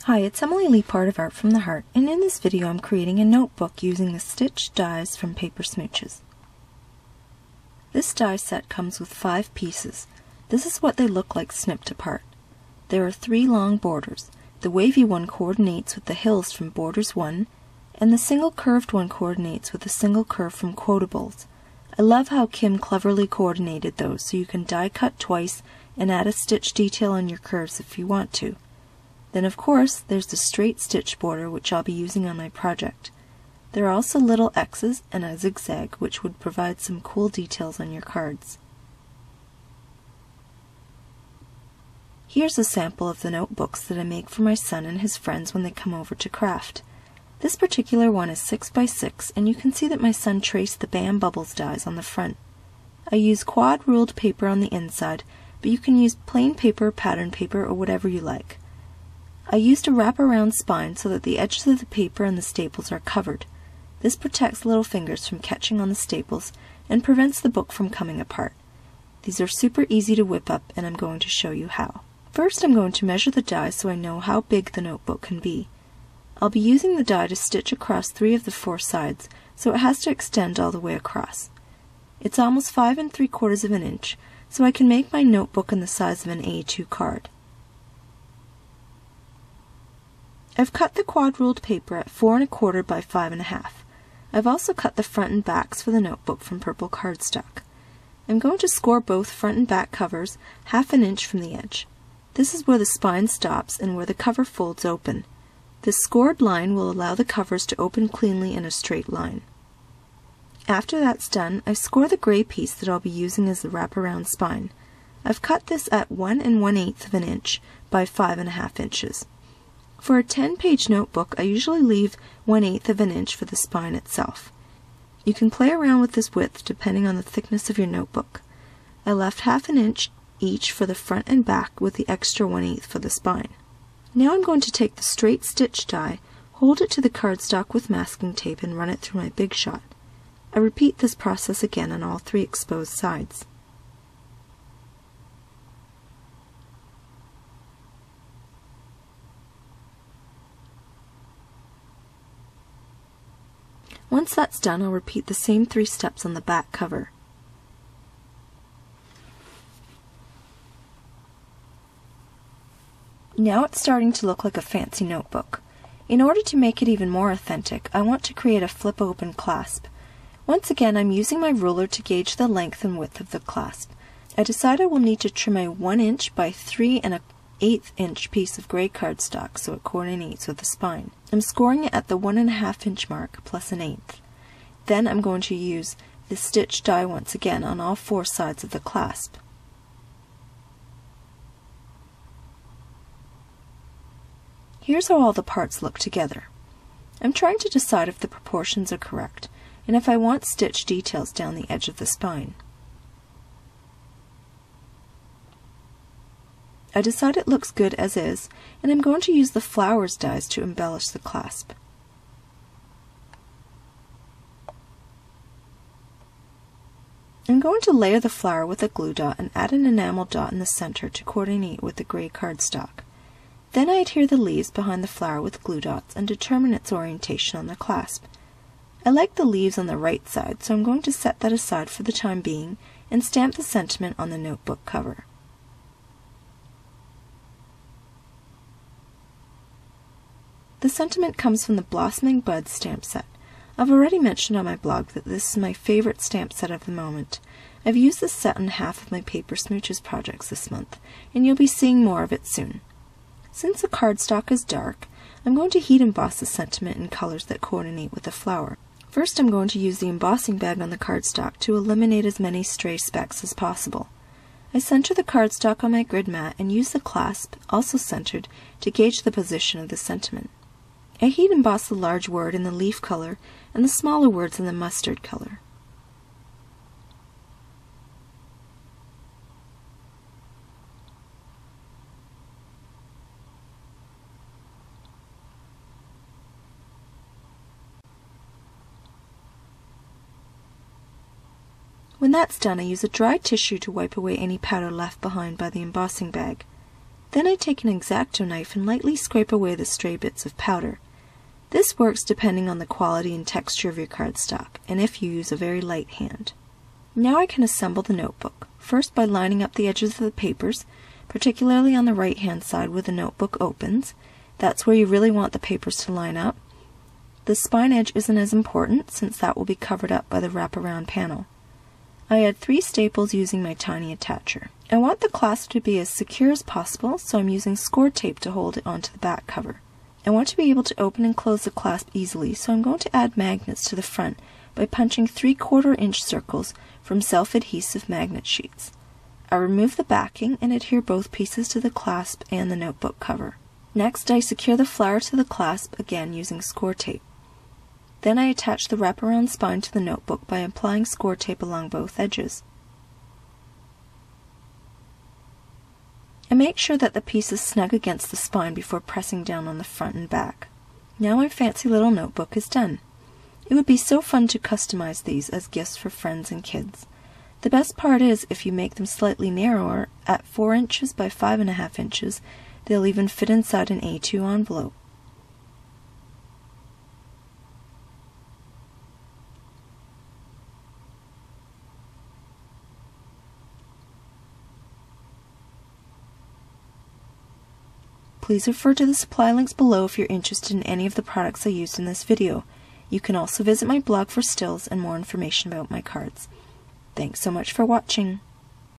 Hi, it's Emily Leiphart of Art from the Heart, and in this video I'm creating a notebook using the stitched dies from paper Smooches. This die set comes with 5 pieces. This is what they look like snipped apart. There are 3 long borders. The wavy one coordinates with the hills from borders 1, and the single curved one coordinates with the single curve from quotables. I love how Kim cleverly coordinated those so you can die cut twice and add a stitch detail on your curves if you want to. Then of course there's the straight stitch border which I'll be using on my project. There are also little X's and a zigzag which would provide some cool details on your cards. Here's a sample of the notebooks that I make for my son and his friends when they come over to craft. This particular one is 6 by 6 and you can see that my son traced the Bam Bubbles dies on the front. I use quad ruled paper on the inside, but you can use plain paper, pattern paper, or whatever you like. I used a wraparound spine so that the edges of the paper and the staples are covered. This protects little fingers from catching on the staples and prevents the book from coming apart. These are super easy to whip up and I'm going to show you how. First I'm going to measure the die so I know how big the notebook can be. I'll be using the die to stitch across 3 of the 4 sides, so it has to extend all the way across. It's almost 5 3/4 of an inch, so I can make my notebook in the size of an A2 card. I've cut the quad ruled paper at 4 1/4 by 5 1/2. I've also cut the front and backs for the notebook from purple cardstock. I'm going to score both front and back covers 1/2 inch from the edge. This is where the spine stops and where the cover folds open. This scored line will allow the covers to open cleanly in a straight line. After that's done, I score the gray piece that I'll be using as the wraparound spine. I've cut this at 1 1/8 of an inch by 5 1/2 inches. For a 10-page notebook, I usually leave 1/8 of an inch for the spine itself. You can play around with this width depending on the thickness of your notebook. I left 1/2 inch each for the front and back with the extra 1/8 for the spine. Now I'm going to take the straight stitch die, hold it to the cardstock with masking tape and run it through my Big Shot. I repeat this process again on all 3 exposed sides. Once that's done, I'll repeat the same 3 steps on the back cover. Now it's starting to look like a fancy notebook. In order to make it even more authentic, I want to create a flip-open clasp. Once again, I'm using my ruler to gauge the length and width of the clasp. I decide I will need to trim a 1 inch by 3 1/8 inch piece of gray cardstock so it coordinates with the spine. I'm scoring it at the 1 1/2 inch mark plus 1/8. Then I'm going to use the stitch die once again on all 4 sides of the clasp. Here's how all the parts look together. I'm trying to decide if the proportions are correct and if I want stitch details down the edge of the spine. I decide it looks good as is, and I'm going to use the flowers dies to embellish the clasp. I'm going to layer the flower with a glue dot and add an enamel dot in the center to coordinate with the gray cardstock. Then I adhere the leaves behind the flower with glue dots and determine its orientation on the clasp. I like the leaves on the right side, so I'm going to set that aside for the time being and stamp the sentiment on the notebook cover. The sentiment comes from the Blossoming Buds stamp set. I've already mentioned on my blog that this is my favorite stamp set of the moment. I've used this set on half of my paper Smooches projects this month, and you'll be seeing more of it soon. Since the cardstock is dark, I'm going to heat emboss the sentiment in colors that coordinate with the flower. First I'm going to use the embossing bag on the cardstock to eliminate as many stray specks as possible. I center the cardstock on my grid mat and use the clasp, also centered, to gauge the position of the sentiment. I heat emboss the large word in the leaf color and the smaller words in the mustard color. When that's done, I use a dry tissue to wipe away any powder left behind by the embossing bag. Then I take an X-Acto knife and lightly scrape away the stray bits of powder. This works depending on the quality and texture of your cardstock, and if you use a very light hand. Now I can assemble the notebook, first by lining up the edges of the papers, particularly on the right-hand side where the notebook opens. That's where you really want the papers to line up. The spine edge isn't as important, since that will be covered up by the wraparound panel. I add 3 staples using my tiny attacher. I want the clasp to be as secure as possible, so I'm using score tape to hold it onto the back cover. I want to be able to open and close the clasp easily, so I'm going to add magnets to the front by punching 3/4-inch circles from self-adhesive magnet sheets. I remove the backing and adhere both pieces to the clasp and the notebook cover. Next, I secure the flower to the clasp, again using score tape. Then I attach the wraparound spine to the notebook by applying score tape along both edges. I make sure that the piece is snug against the spine before pressing down on the front and back. Now my fancy little notebook is done. It would be so fun to customize these as gifts for friends and kids. The best part is, if you make them slightly narrower, at 4 inches by 5.5 inches, they'll even fit inside an A2 envelope. Please refer to the supply links below if you're interested in any of the products I used in this video. You can also visit my blog for stills and more information about my cards. Thanks so much for watching.